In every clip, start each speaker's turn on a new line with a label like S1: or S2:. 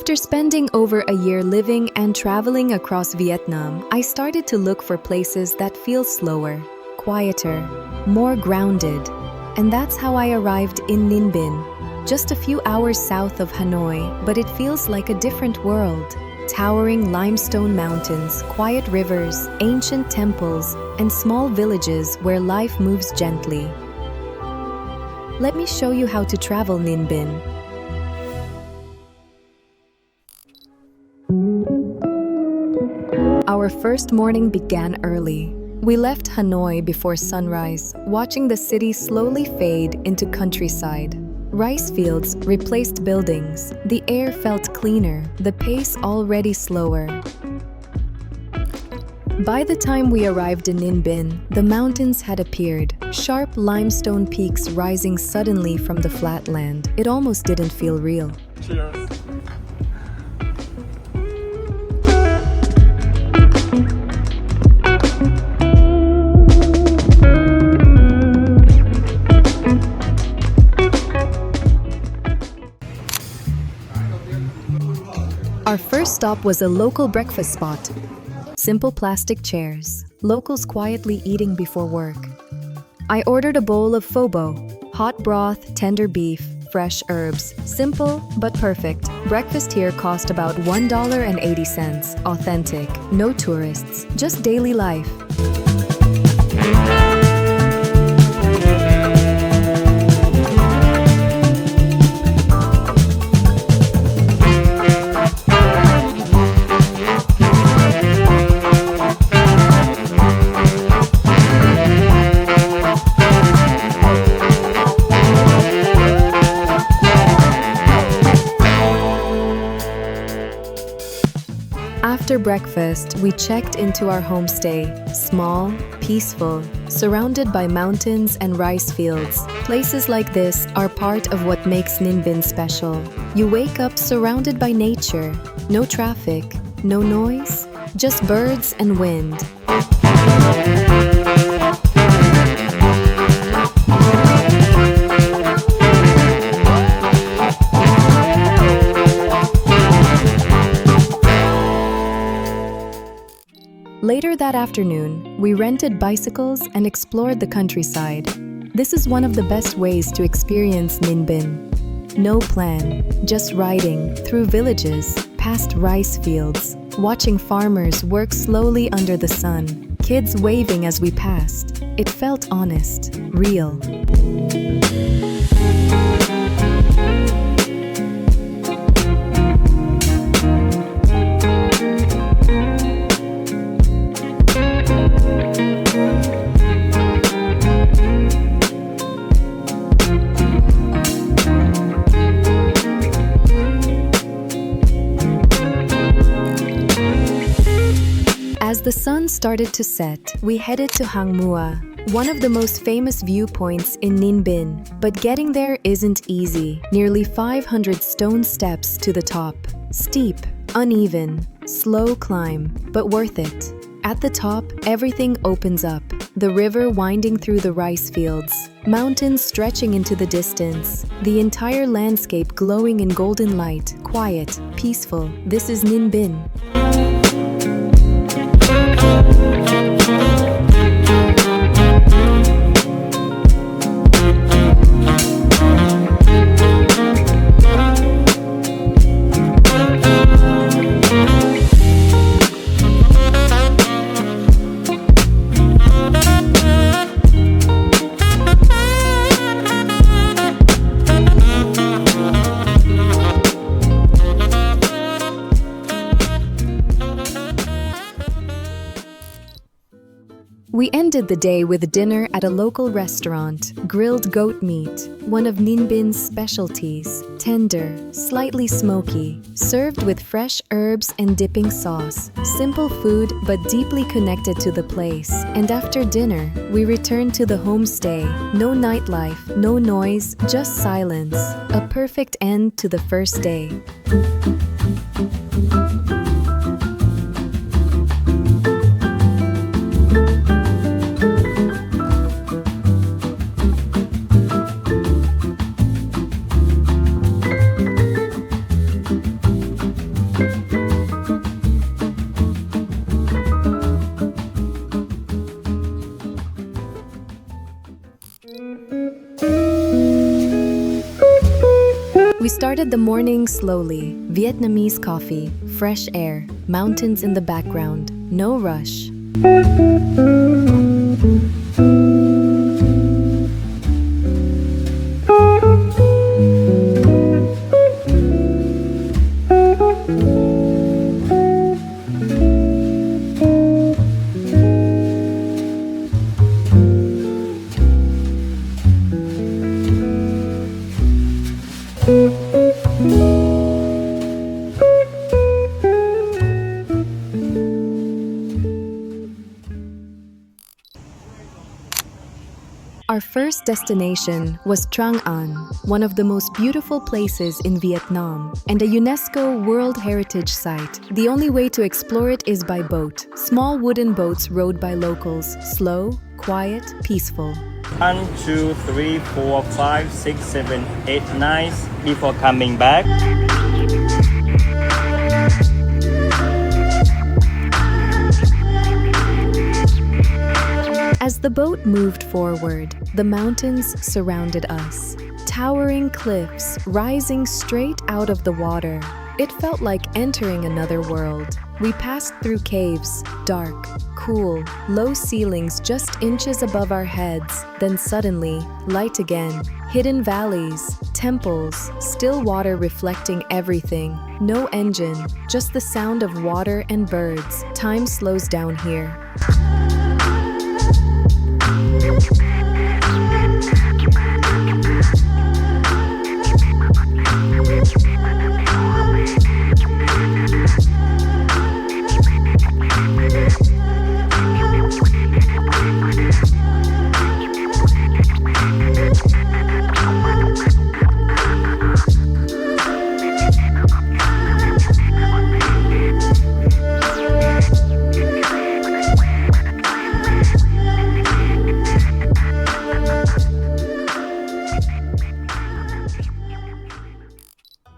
S1: After spending over a year living and traveling across Vietnam, I started to look for places that feel slower, quieter, more grounded. And that's how I arrived in Ninh Binh, just a few hours south of Hanoi, but it feels like a different world. Towering limestone mountains, quiet rivers, ancient temples, and small villages where life moves gently. Let me show you how to travel Ninh Binh. Our first morning began early. We left Hanoi before sunrise, watching the city slowly fade into countryside. Rice fields replaced buildings. The air felt cleaner, the pace already slower. By the time we arrived in Ninh Binh, the mountains had appeared, sharp limestone peaks rising suddenly from the flatland. It almost didn't feel real.
S2: Cheers.
S1: Our first stop was a local breakfast spot. Simple plastic chairs, locals quietly eating before work. I ordered a bowl of Pho Bo, hot broth, tender beef, fresh herbs. Simple but perfect. Breakfast here cost about $1.80. Authentic, no tourists, just daily life. After breakfast, we checked into our homestay. Small, peaceful, surrounded by mountains and rice fields. Places like this are part of what makes Ninh Binh special. You wake up surrounded by nature. No traffic, no noise, just birds and wind. Later that afternoon, we rented bicycles and explored the countryside. This is one of the best ways to experience Ninh Binh. No plan, just riding through villages, past rice fields, watching farmers work slowly under the sun, kids waving as we passed. It felt honest, real. As the sun started to set, we headed to Hang Múa, one of the most famous viewpoints in Ninh Binh. But getting there isn't easy. Nearly 500 stone steps to the top. Steep, uneven, slow climb, but worth it. At the top, everything opens up. The river winding through the rice fields, mountains stretching into the distance, the entire landscape glowing in golden light, quiet, peaceful. This is Ninh Binh. We ended the day with dinner at a local restaurant, grilled goat meat, one of Ninh Binh's specialties, tender, slightly smoky, served with fresh herbs and dipping sauce. Simple food but deeply connected to the place. And after dinner, we returned to the homestay. No nightlife, no noise, just silence. A perfect end to the first day. We started the morning slowly. Vietnamese coffee, fresh air, mountains in the background, no rush. Our first destination was Trang An, one of the most beautiful places in Vietnam, and a UNESCO World Heritage Site. The only way to explore it is by boat. Small wooden boats rowed by locals, slow, quiet, peaceful.
S2: 1, 2, 3, 4, 5, 6, 7, 8, 9 before coming back.
S1: As the boat moved forward, the mountains surrounded us. Towering cliffs rising straight out of the water. It felt like entering another world. We passed through caves, dark, cool, low ceilings just inches above our heads. Then suddenly, light again. Hidden valleys, temples, still water reflecting everything. No engine, just the sound of water and birds. Time slows down here.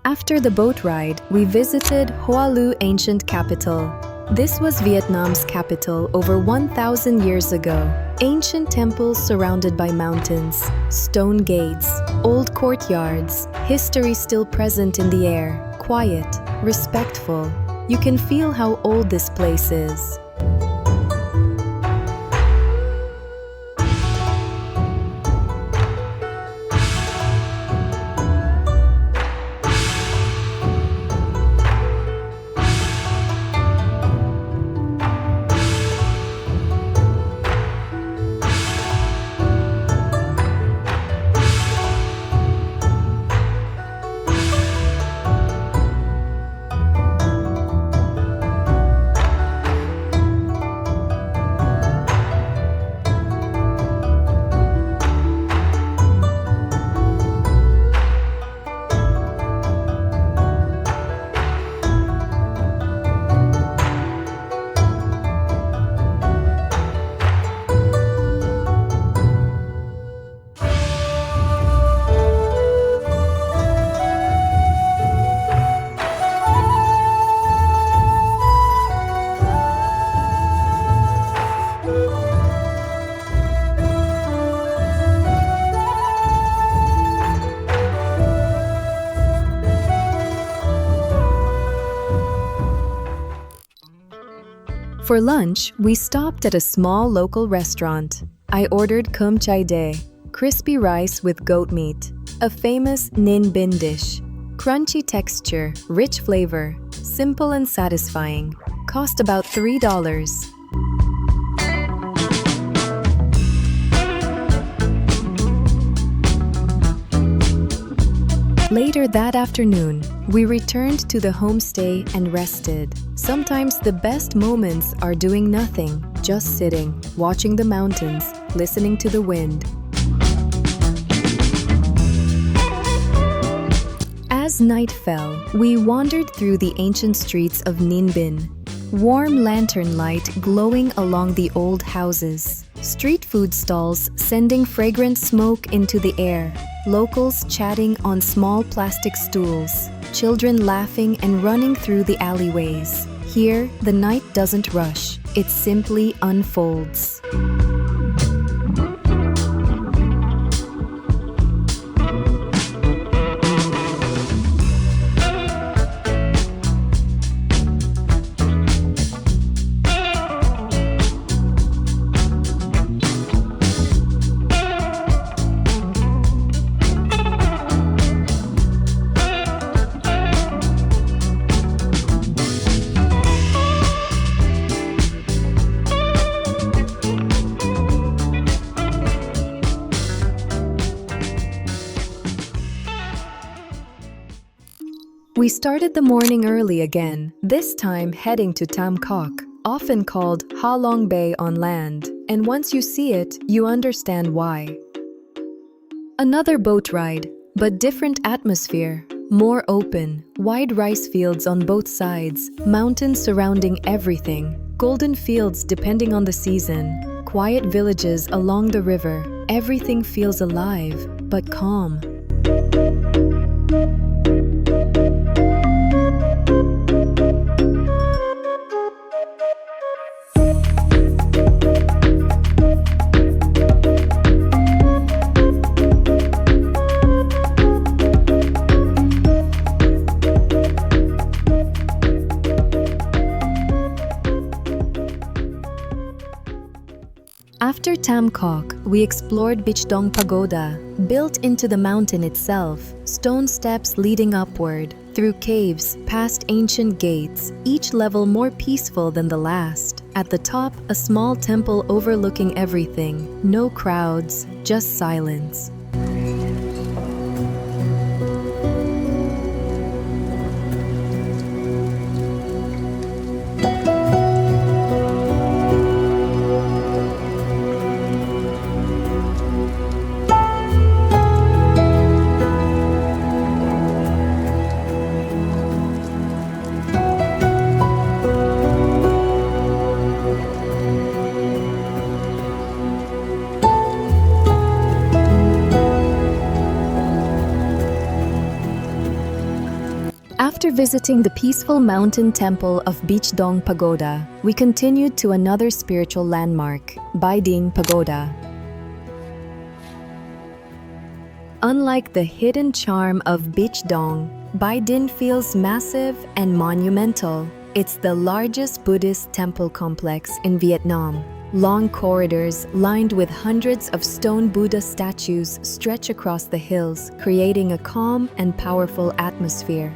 S1: After the boat ride, we visited Hoa Lu ancient capital. This was Vietnam's capital over 1,000 years ago. Ancient temples surrounded by mountains, stone gates, old courtyards, history still present in the air, quiet, respectful. You can feel how old this place is. For lunch, we stopped at a small local restaurant. I ordered cơm cháy day, crispy rice with goat meat, a famous Ninh Binh dish. Crunchy texture, rich flavor, simple and satisfying. Cost about $3. Later that afternoon, we returned to the homestay and rested. Sometimes the best moments are doing nothing, just sitting, watching the mountains, listening to the wind. As night fell, we wandered through the ancient streets of Ninh Binh. Warm lantern light glowing along the old houses. Street food stalls sending fragrant smoke into the air. Locals chatting on small plastic stools. Children laughing and running through the alleyways. Here, the night doesn't rush. It simply unfolds. We started the morning early again, this time heading to Tam Coc, often called Ha Long Bay on land, and once you see it, you understand why. Another boat ride, but different atmosphere, more open, wide rice fields on both sides, mountains surrounding everything, golden fields depending on the season, quiet villages along the river. Everything feels alive, but calm. After Tam Coc, we explored Bich Pagoda, built into the mountain itself, stone steps leading upward, through caves, past ancient gates, each level more peaceful than the last. At the top, a small temple overlooking everything, no crowds, just silence. After visiting the peaceful mountain temple of Bich Pagoda, we continued to another spiritual landmark, Dinh Pagoda. Unlike the hidden charm of Bich Dinh feels massive and monumental. It's the largest Buddhist temple complex in Vietnam. Long corridors lined with hundreds of stone Buddha statues stretch across the hills, creating a calm and powerful atmosphere.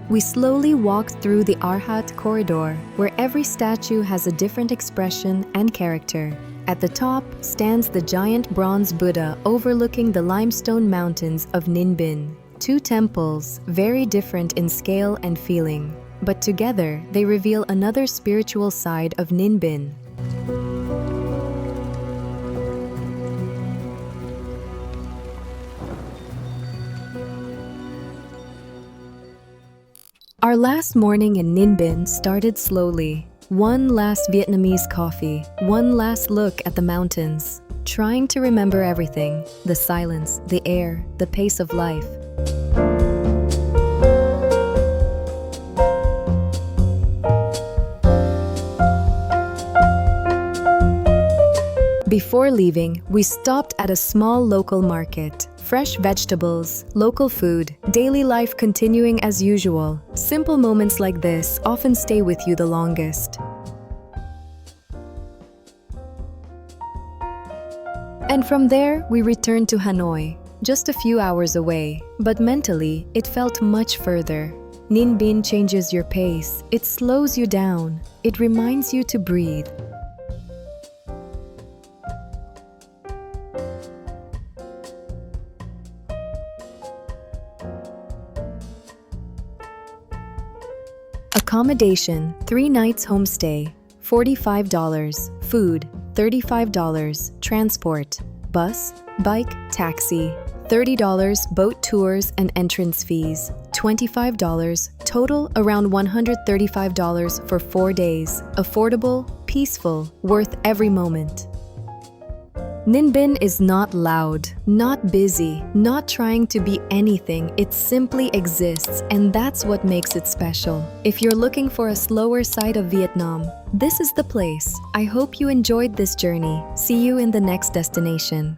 S1: We slowly walked through the Arhat corridor, where every statue has a different expression and character. At the top stands the giant bronze Buddha overlooking the limestone mountains of Ninh Binh. Two temples, very different in scale and feeling, but together they reveal another spiritual side of Ninh Binh. Our last morning in Ninh Binh started slowly. One last Vietnamese coffee, one last look at the mountains. Trying to remember everything, the silence, the air, the pace of life. Before leaving, we stopped at a small local market. Fresh vegetables, local food, daily life continuing as usual. Simple moments like this often stay with you the longest. And from there, we returned to Hanoi, just a few hours away, but mentally, it felt much further. Ninh Binh changes your pace, it slows you down, it reminds you to breathe. Accommodation, 3 nights homestay, $45. Food, $35. Transport, bus, bike, taxi, $30. Boat tours and entrance fees, $25. Total around $135 for 4 days. Affordable, peaceful, worth every moment. Ninh Binh is not loud, not busy, not trying to be anything. It simply exists, and that's what makes it special. If you're looking for a slower side of Vietnam, this is the place. I hope you enjoyed this journey. See you in the next destination.